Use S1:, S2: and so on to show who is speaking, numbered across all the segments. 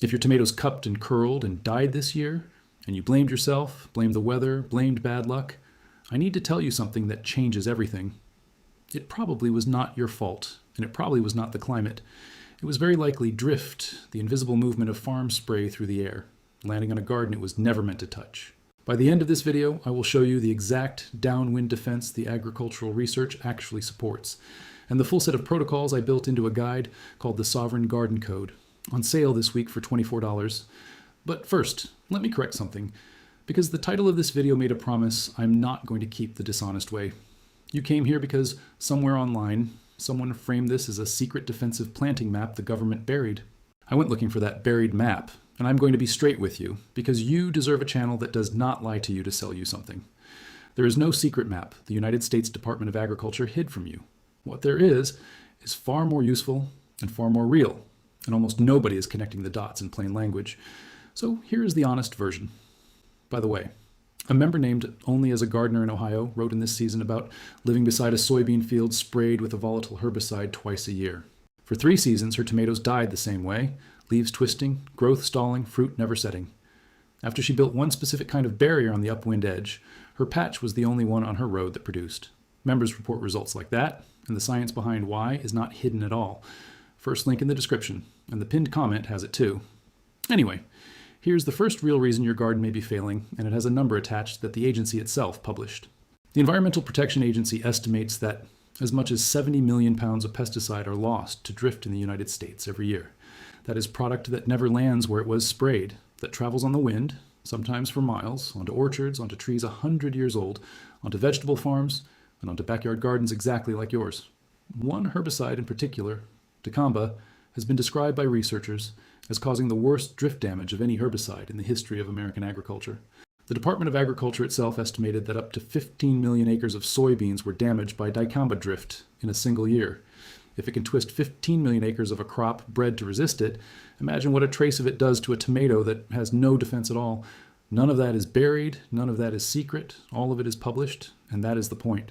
S1: If your tomatoes cupped and curled and died this year, and you blamed yourself, blamed the weather, blamed bad luck, I need to tell you something that changes everything. It probably was not your fault, and it probably was not the climate. It was very likely drift, the invisible movement of farm spray through the air, landing on a garden it was never meant to touch. By the end of this video, I will show you the exact downwind defense the agricultural research actually supports, and the full set of protocols I built into a guide called the Sovereign Garden Code, on sale this week for $24. But first, let me correct something, because the title of this video made a promise I'm not going to keep the dishonest way. You came here because somewhere online, someone framed this as a secret defensive planting map the government buried. I went looking for that buried map, and I'm going to be straight with you, because you deserve a channel that does not lie to you to sell you something. There is no secret map the United States Department of Agriculture hid from you. What there is far more useful and far more real, and almost nobody is connecting the dots in plain language. So here is the honest version. By the way, a member named Only as a Gardener in Ohio wrote in this season about living beside a soybean field sprayed with a volatile herbicide twice a year. For 3 seasons, her tomatoes died the same way, leaves twisting, growth stalling, fruit never setting. After she built one specific kind of barrier on the upwind edge, her patch was the only one on her road that produced. Members report results like that, and the science behind why is not hidden at all. First link in the description, and the pinned comment has it too. Anyway, here's the first real reason your garden may be failing, and it has a number attached that the agency itself published. The Environmental Protection Agency estimates that as much as 70 million pounds of pesticide are lost to drift in the United States every year. That is product that never lands where it was sprayed, that travels on the wind, sometimes for miles, onto orchards, onto trees 100 years old, onto vegetable farms, and onto backyard gardens exactly like yours. One herbicide in particular, dicamba, has been described by researchers as causing the worst drift damage of any herbicide in the history of American agriculture. The Department of Agriculture itself estimated that up to 15 million acres of soybeans were damaged by dicamba drift in a single year. If it can twist 15 million acres of a crop bred to resist it, imagine what a trace of it does to a tomato that has no defense at all. None of that is buried, none of that is secret, all of it is published, and that is the point.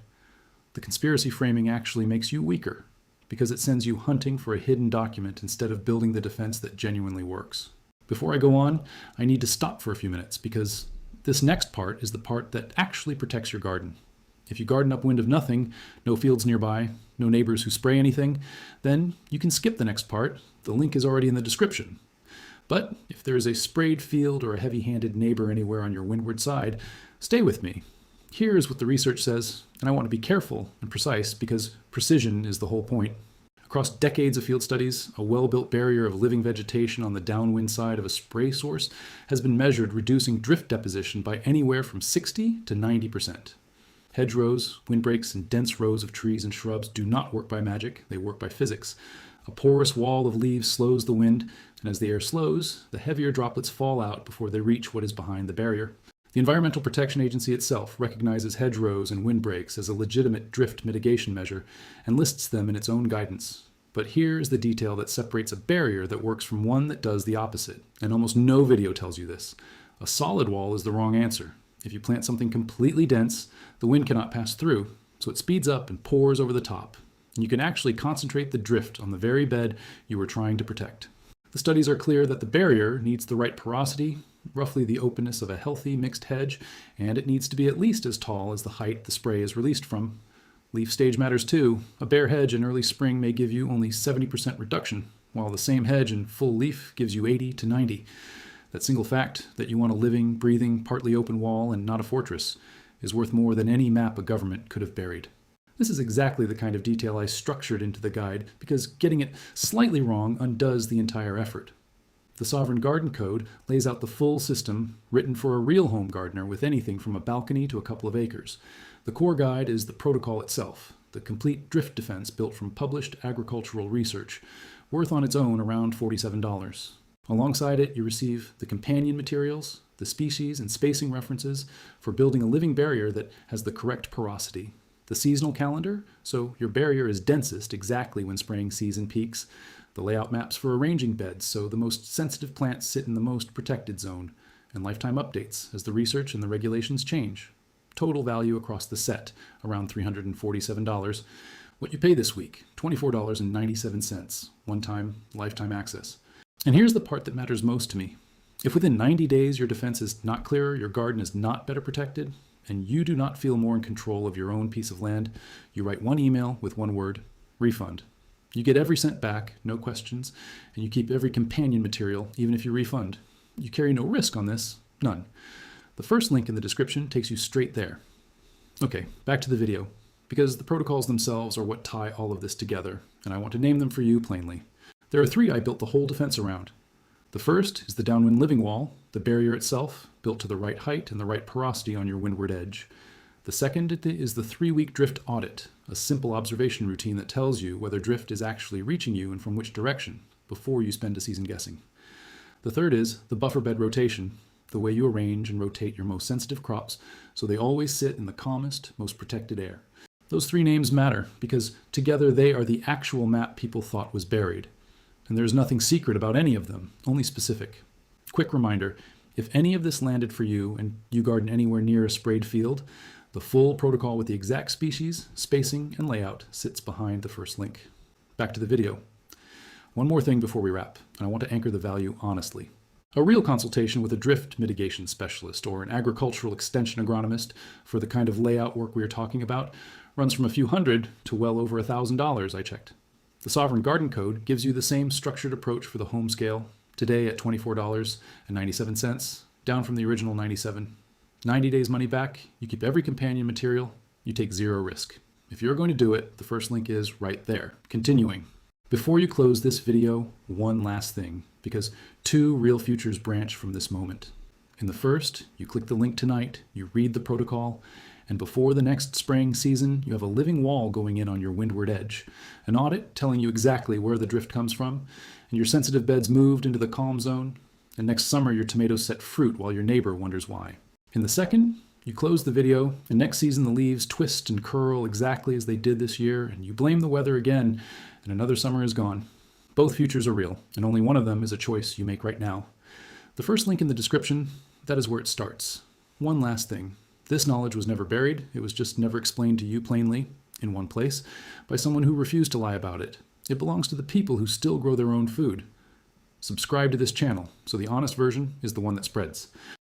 S1: The conspiracy framing actually makes you weaker, because it sends you hunting for a hidden document instead of building the defense that genuinely works. Before I go on, I need to stop for a few minutes, because this next part is the part that actually protects your garden. If you garden upwind of nothing, no fields nearby, no neighbors who spray anything, then you can skip the next part. The link is already in the description. But if there is a sprayed field or a heavy-handed neighbor anywhere on your windward side, stay with me. Here is what the research says, and I want to be careful and precise because precision is the whole point. Across decades of field studies, a well-built barrier of living vegetation on the downwind side of a spray source has been measured, reducing drift deposition by anywhere from 60 to 90%. Hedgerows, windbreaks, and dense rows of trees and shrubs do not work by magic, they work by physics. A porous wall of leaves slows the wind, and as the air slows, the heavier droplets fall out before they reach what is behind the barrier. The Environmental Protection Agency itself recognizes hedgerows and windbreaks as a legitimate drift mitigation measure and lists them in its own guidance. But here is the detail that separates a barrier that works from one that does the opposite, and almost no video tells you this. A solid wall is the wrong answer. If you plant something completely dense, the wind cannot pass through, so it speeds up and pours over the top. And you can actually concentrate the drift on the very bed you were trying to protect. The studies are clear that the barrier needs the right porosity, roughly the openness of a healthy mixed hedge, and it needs to be at least as tall as the height the spray is released from. Leaf stage matters too. A bare hedge in early spring may give you only 70% reduction, while the same hedge in full leaf gives you 80 to 90. That single fact that you want a living, breathing, partly open wall and not a fortress is worth more than any map a government could have buried. This is exactly the kind of detail I structured into the guide because getting it slightly wrong undoes the entire effort. The Sovereign Garden Code lays out the full system written for a real home gardener with anything from a balcony to a couple of acres. The core guide is the protocol itself, the complete drift defense built from published agricultural research, worth on its own around $47. Alongside it, you receive the companion materials, the species and spacing references for building a living barrier that has the correct porosity, the seasonal calendar, so your barrier is densest exactly when spraying season peaks, the layout maps for arranging beds so the most sensitive plants sit in the most protected zone, and lifetime updates as the research and the regulations change. Total value across the set, around $347. What you pay this week, $24.97, one-time lifetime access. And here's the part that matters most to me. If within 90 days your defense is not clearer, your garden is not better protected, and you do not feel more in control of your own piece of land, you write one email with one word: refund. You get every cent back, no questions, and you keep every companion material, even if you refund. You carry no risk on this, none. The first link in the description takes you straight there. Okay, back to the video, because the protocols themselves are what tie all of this together, and I want to name them for you plainly. There are three I built the whole defense around. The first is the downwind living wall, the barrier itself, built to the right height and the right porosity on your windward edge. The second is the 3-week drift audit, a simple observation routine that tells you whether drift is actually reaching you and from which direction, before you spend a season guessing. The third is the buffer bed rotation, the way you arrange and rotate your most sensitive crops so they always sit in the calmest, most protected air. Those three names matter because together they are the actual map people thought was buried. And there's nothing secret about any of them, only specific. Quick reminder, if any of this landed for you and you garden anywhere near a sprayed field, the full protocol with the exact species, spacing, and layout sits behind the first link. Back to the video. One more thing before we wrap, and I want to anchor the value honestly. A real consultation with a drift mitigation specialist or an agricultural extension agronomist for the kind of layout work we are talking about runs from a few hundred to well over $1,000, I checked. The Sovereign Garden Code gives you the same structured approach for the home scale, today at $24.97, down from the original $97. 90 days money back, you keep every companion material, you take zero risk. If you're going to do it, the first link is right there. Continuing. Before you close this video, one last thing, because two real futures branch from this moment. In the first, you click the link tonight, you read the protocol, and before the next spraying season, you have a living wall going in on your windward edge, an audit telling you exactly where the drift comes from, and your sensitive beds moved into the calm zone, and next summer your tomatoes set fruit while your neighbor wonders why. In the second, you close the video, and next season the leaves twist and curl exactly as they did this year, and you blame the weather again, and another summer is gone. Both futures are real, and only one of them is a choice you make right now. The first link in the description, that is where it starts. One last thing. This knowledge was never buried, it was just never explained to you plainly, in one place, by someone who refused to lie about it. It belongs to the people who still grow their own food. Subscribe to this channel, so the honest version is the one that spreads.